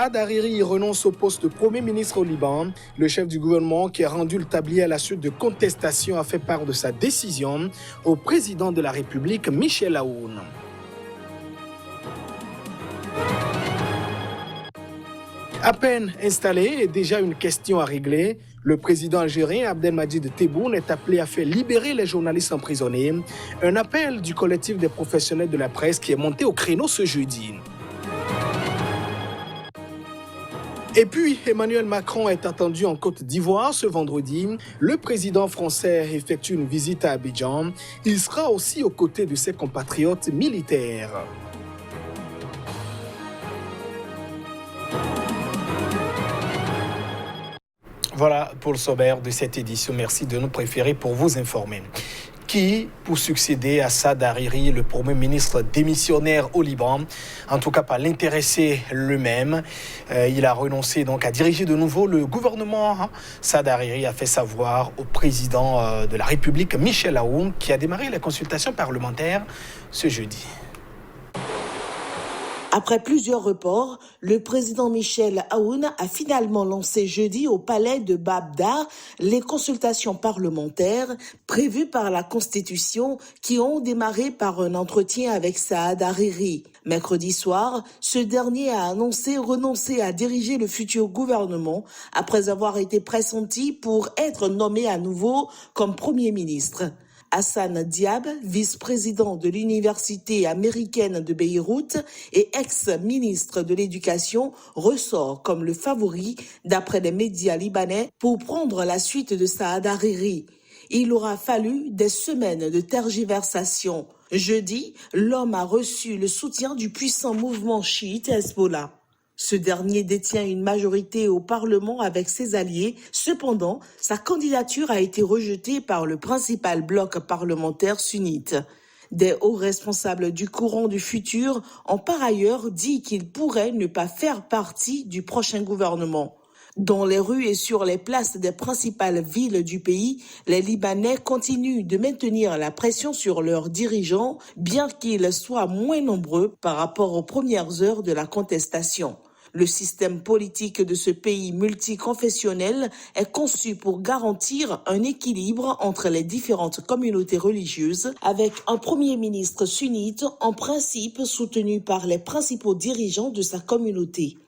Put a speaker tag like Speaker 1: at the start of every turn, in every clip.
Speaker 1: Saad Hariri renonce au poste de Premier ministre au Liban. Le chef du gouvernement qui a rendu le tablier à la suite de contestations a fait part de sa décision au président de la République, Michel Aoun. À peine installé et déjà une question à régler, le président algérien Abdelmadjid Tebboune est appelé à faire libérer les journalistes emprisonnés. Un appel du collectif des professionnels de la presse qui est monté au créneau ce jeudi. Et puis, Emmanuel Macron est attendu en Côte d'Ivoire ce vendredi. Le président français effectue une visite à Abidjan. Il sera aussi aux côtés de ses compatriotes militaires. Voilà pour le sommaire de cette édition. Merci de nous préférer pour vous informer. Qui pour succéder à Saad Hariri, le Premier ministre démissionnaire au Liban, en tout cas pas l'intéressé lui-même. Il a renoncé donc à diriger de nouveau le gouvernement. Saad Hariri a fait savoir au président de la République, Michel Aoun, qui a démarré les consultations parlementaires ce jeudi.
Speaker 2: Après plusieurs reports, le président Michel Aoun a finalement lancé jeudi au palais de Babda les consultations parlementaires prévues par la Constitution qui ont démarré par un entretien avec Saad Hariri. Mercredi soir, ce dernier a annoncé renoncer à diriger le futur gouvernement après avoir été pressenti pour être nommé à nouveau comme Premier ministre. Hassan Diab, vice-président de l'Université américaine de Beyrouth et ex-ministre de l'Éducation, ressort comme le favori d'après les médias libanais pour prendre la suite de Saad Hariri. Il aura fallu des semaines de tergiversation. Jeudi, l'homme a reçu le soutien du puissant mouvement chiite Hezbollah. Ce dernier détient une majorité au Parlement avec ses alliés. Cependant, sa candidature a été rejetée par le principal bloc parlementaire sunnite. Des hauts responsables du courant du futur ont par ailleurs dit qu'ils pourraient ne pas faire partie du prochain gouvernement. Dans les rues et sur les places des principales villes du pays, les Libanais continuent de maintenir la pression sur leurs dirigeants, bien qu'ils soient moins nombreux par rapport aux premières heures de la contestation. Le système politique de ce pays multiconfessionnel est conçu pour garantir un équilibre entre les différentes communautés religieuses, avec un premier ministre sunnite en principe soutenu par les principaux dirigeants de sa communauté.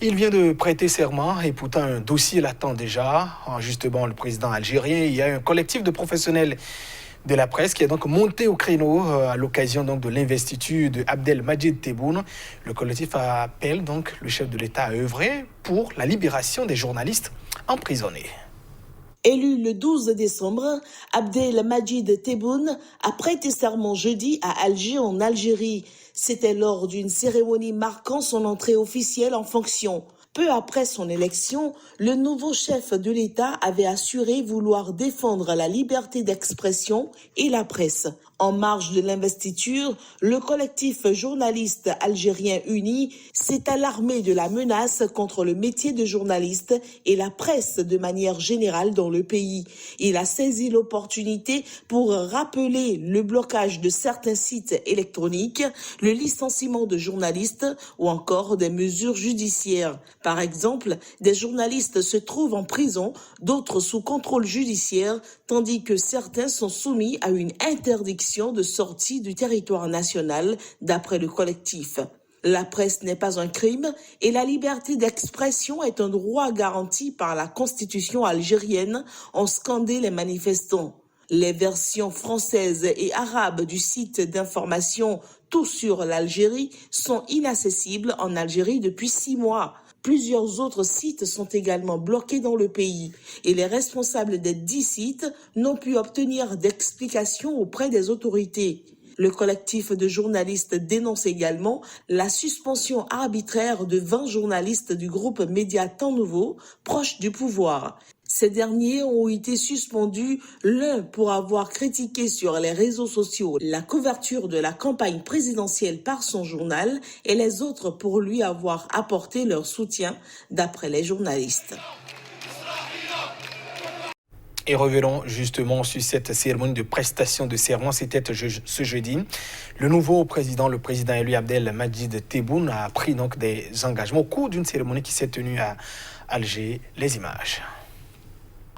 Speaker 1: Il vient de prêter serment et pourtant un dossier l'attend déjà. Justement, le président algérien, il y a un collectif de professionnels de la presse qui est donc monté au créneau à l'occasion donc de l'investiture de Abdelmadjid Tebboune. Le collectif appelle donc le chef de l'État à œuvrer pour la libération des journalistes emprisonnés.
Speaker 2: Élu le 12 décembre, Abdelmadjid Tebboune a prêté serment jeudi à Alger en Algérie. C'était lors d'une cérémonie marquant son entrée officielle en fonction. Peu après son élection, le nouveau chef de l'État avait assuré vouloir défendre la liberté d'expression et la presse. En marge de l'investiture, le collectif journaliste algérien uni s'est alarmé de la menace contre le métier de journaliste et la presse de manière générale dans le pays. Il a saisi l'opportunité pour rappeler le blocage de certains sites électroniques, le licenciement de journalistes ou encore des mesures judiciaires. Par exemple, des journalistes se trouvent en prison, d'autres sous contrôle judiciaire, tandis que certains sont soumis à une interdiction de sortie du territoire national, d'après le collectif. La presse n'est pas un crime et la liberté d'expression est un droit garanti par la Constitution algérienne, ont scandé les manifestants. Les versions françaises et arabes du site d'information Tout sur l'Algérie sont inaccessibles en Algérie depuis 6 mois. Plusieurs autres sites sont également bloqués dans le pays et les responsables des 10 sites n'ont pu obtenir d'explications auprès des autorités. Le collectif de journalistes dénonce également la suspension arbitraire de 20 journalistes du groupe Média Temps Nouveau, proche du pouvoir. Ces derniers ont été suspendus, l'un pour avoir critiqué sur les réseaux sociaux la couverture de la campagne présidentielle par son journal et les autres pour lui avoir apporté leur soutien, d'après les journalistes.
Speaker 1: Et revenons justement sur cette cérémonie de prestation de serment. C'était ce jeudi. Le président élu Abdelmadjid Tebboune a pris donc des engagements au cours d'une cérémonie qui s'est tenue à Alger. Les images.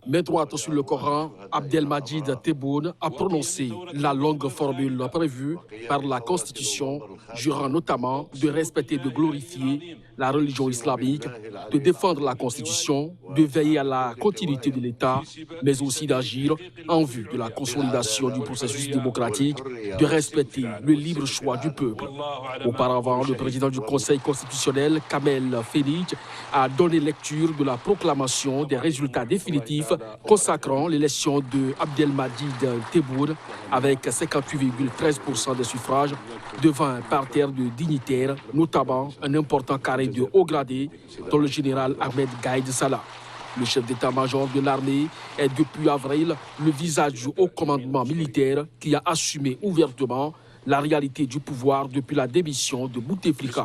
Speaker 3: Main droite sur le Coran, Abdelmadjid Tebboune a prononcé la longue formule prévue par la Constitution, jurant notamment de respecter et de glorifier la religion islamique, de défendre la Constitution, de veiller à la continuité de l'État, mais aussi d'agir en vue de la consolidation du processus démocratique, de respecter le libre choix du peuple. Auparavant, le président du Conseil constitutionnel, Kamel Félix, a donné lecture de la proclamation des résultats définitifs consacrant l'élection de Abdelmadjid Tebboune avec 58,13% des suffrages devant un parterre de dignitaires, notamment un important carré de haut gradé dont le général Ahmed Gaïd Salah. Le chef d'état-major de l'armée est depuis avril le visage du haut commandement militaire qui a assumé ouvertement la réalité du pouvoir depuis la démission de Bouteflika.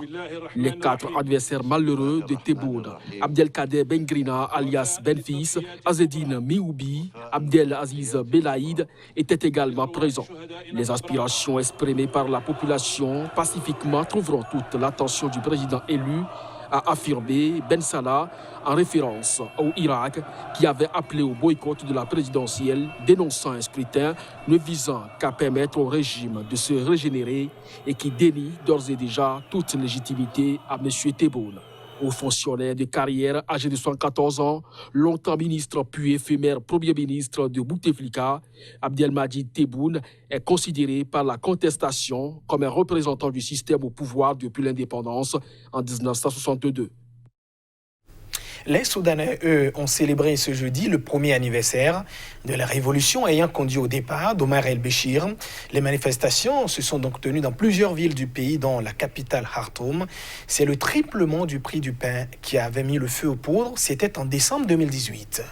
Speaker 3: Les 4 adversaires malheureux de Tebboune, Abdelkader Bengrina alias Benfis, Azedine Mioubi, Abdelaziz Belaïd étaient également présents. Les aspirations exprimées par la population pacifiquement trouveront toute l'attention du président élu, a affirmé Ben Salah en référence au Irak qui avait appelé au boycott de la présidentielle, dénonçant un scrutin ne visant qu'à permettre au régime de se régénérer et qui dénie d'ores et déjà toute légitimité à M. Tebboune. Haut fonctionnaire de carrière âgé de 74 ans, longtemps ministre puis éphémère premier ministre de Bouteflika, Abdelmadjid Tebboune est considéré par la contestation comme un représentant du système au pouvoir depuis l'indépendance en 1962.
Speaker 1: Les Soudanais, eux, ont célébré ce jeudi le premier anniversaire de la révolution ayant conduit au départ d'Omar el-Béchir. Les manifestations se sont donc tenues dans plusieurs villes du pays, dont la capitale Khartoum. C'est le triplement du prix du pain qui avait mis le feu aux poudres. C'était en décembre 2018.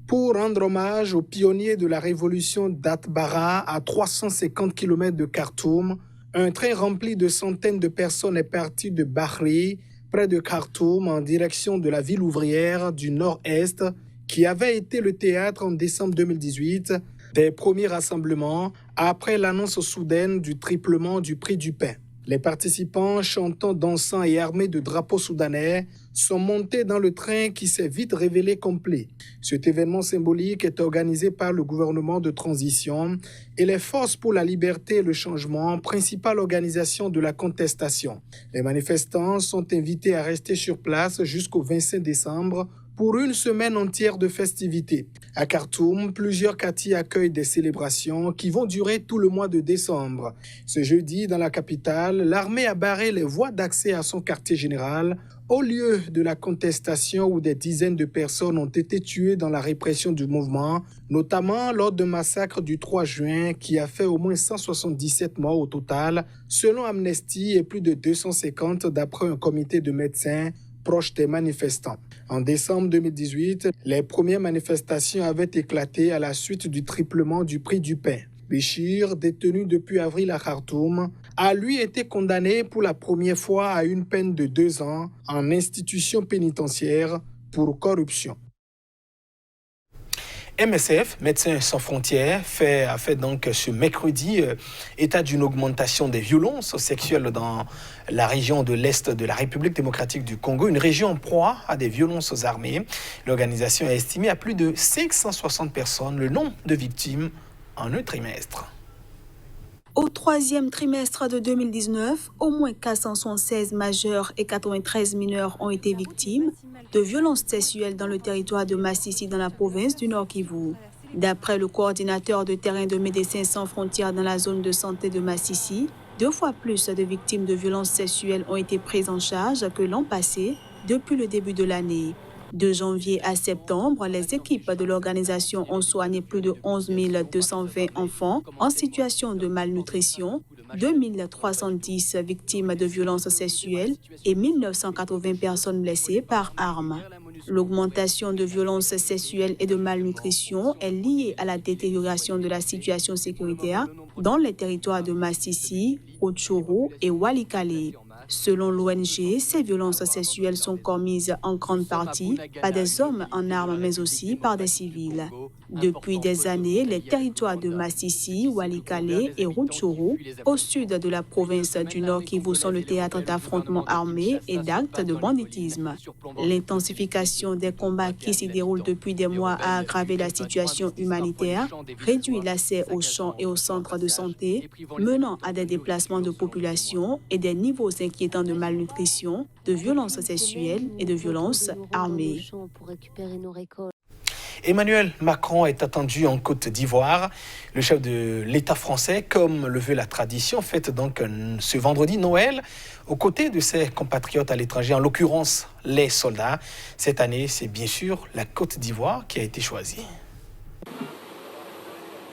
Speaker 1: Pour rendre hommage aux pionniers de la révolution d'Atbara à 350 km de Khartoum, un train rempli de centaines de personnes est parti de Bahri, près de Khartoum, en direction de la ville ouvrière du Nord-Est, qui avait été le théâtre en décembre 2018 des premiers rassemblements après l'annonce soudaine du triplement du prix du pain. Les participants, chantant, dansant et armés de drapeaux soudanais, sont montés dans le train qui s'est vite révélé complet. Cet événement symbolique est organisé par le gouvernement de transition et les Forces pour la liberté et le changement, principale organisation de la contestation. Les manifestants sont invités à rester sur place jusqu'au 25 décembre pour une semaine entière de festivités. À Khartoum, plusieurs quartiers accueillent des célébrations qui vont durer tout le mois de décembre. Ce jeudi, dans la capitale, l'armée a barré les voies d'accès à son quartier général au lieu de la contestation où des dizaines de personnes ont été tuées dans la répression du mouvement, notamment lors d'un massacre du 3 juin qui a fait au moins 177 morts au total, selon Amnesty, et plus de 250 d'après un comité de médecins proches des manifestants. En décembre 2018, les premières manifestations avaient éclaté à la suite du triplement du prix du pain. Béchir, détenu depuis avril à Khartoum, a lui été condamné pour la première fois à une peine de 2 ans en institution pénitentiaire pour corruption. MSF, Médecins sans frontières, a fait donc ce mercredi état d'une augmentation des violences sexuelles dans la région de l'Est de la République démocratique du Congo, une région en proie à des violences armées. L'organisation a estimé à plus de 560 personnes le nombre de victimes en un trimestre.
Speaker 4: Au troisième trimestre de 2019, au moins 476 majeurs et 93 mineurs ont été victimes de violences sexuelles dans le territoire de Massissi dans la province du Nord Kivu. D'après le coordinateur de terrain de Médecins sans frontières dans la zone de santé de Massissi, 2 fois plus de victimes de violences sexuelles ont été prises en charge que l'an passé depuis le début de l'année. De janvier à septembre, les équipes de l'organisation ont soigné plus de 11 220 enfants en situation de malnutrition, 2310 victimes de violences sexuelles et 1980 personnes blessées par arme. L'augmentation de violences sexuelles et de malnutrition est liée à la détérioration de la situation sécuritaire dans les territoires de Massissi, Rutshuru et Walikale. Selon l'ONG, ces violences sexuelles sont commises en grande partie par des hommes en armes, mais aussi par des civils. Depuis des années, les territoires de Massissi, Walikale et Rutshuru, au sud de la province du Nord Kivu, sont le théâtre d'affrontements armés et d'actes de banditisme. L'intensification des combats qui s'y déroulent depuis des mois a aggravé la situation humanitaire, réduit l'accès aux champs et aux centres de santé, menant à des déplacements de population et des niveaux inquiétants de malnutrition, de violences sexuelles et de violences armées.
Speaker 1: Emmanuel Macron est attendu en Côte d'Ivoire. Le chef de l'État français, comme le veut la tradition, fête donc ce vendredi Noël aux côtés de ses compatriotes à l'étranger, en l'occurrence les soldats. Cette année, c'est bien sûr la Côte d'Ivoire qui a été choisie.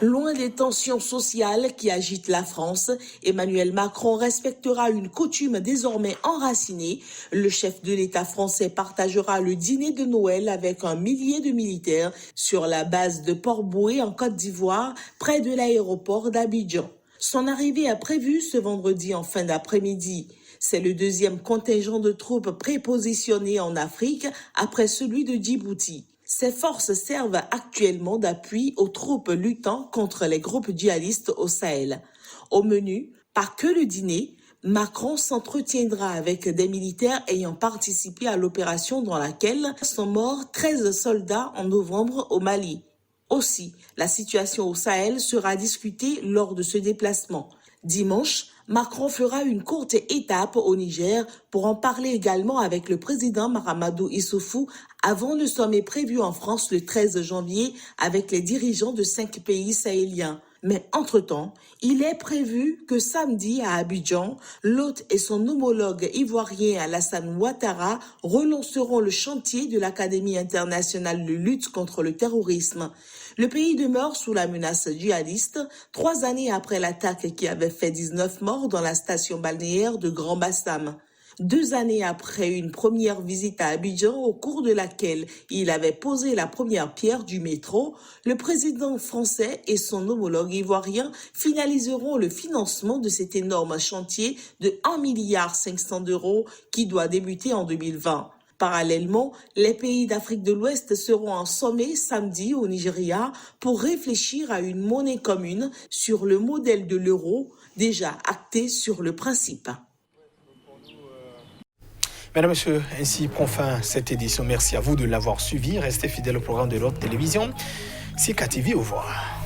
Speaker 2: Loin des tensions sociales qui agitent la France, Emmanuel Macron respectera une coutume désormais enracinée. Le chef de l'État français partagera le dîner de Noël avec un millier de militaires sur la base de Port-Bouët en Côte d'Ivoire, près de l'aéroport d'Abidjan. Son arrivée est prévue ce vendredi en fin d'après-midi. C'est le deuxième contingent de troupes prépositionnées en Afrique après celui de Djibouti. Ces forces servent actuellement d'appui aux troupes luttant contre les groupes djihadistes au Sahel. Au menu, pas que le dîner, Macron s'entretiendra avec des militaires ayant participé à l'opération dans laquelle sont morts 13 soldats en novembre au Mali. Aussi, la situation au Sahel sera discutée lors de ce déplacement. Dimanche, Macron fera une courte étape au Niger pour en parler également avec le président Mahamadou Issoufou avant le sommet prévu en France le 13 janvier avec les dirigeants de 5 pays sahéliens. Mais entre-temps, il est prévu que samedi à Abidjan, l'hôte et son homologue ivoirien Alassane Ouattara relanceront le chantier de l'Académie internationale de lutte contre le terrorisme. Le pays demeure sous la menace djihadiste, 3 années après l'attaque qui avait fait 19 morts dans la station balnéaire de Grand Bassam. 2 années après une première visite à Abidjan au cours de laquelle il avait posé la première pierre du métro, le président français et son homologue ivoirien finaliseront le financement de cet énorme chantier de 1,5 milliard d'euros qui doit débuter en 2020. Parallèlement, les pays d'Afrique de l'Ouest seront en sommet samedi au Nigeria pour réfléchir à une monnaie commune sur le modèle de l'euro, déjà acté sur le principe.
Speaker 1: Mesdames, Messieurs, ainsi prend fin cette édition. Merci à vous de l'avoir suivi. Restez fidèles au programme de l'autre télévision. CK TV, au revoir.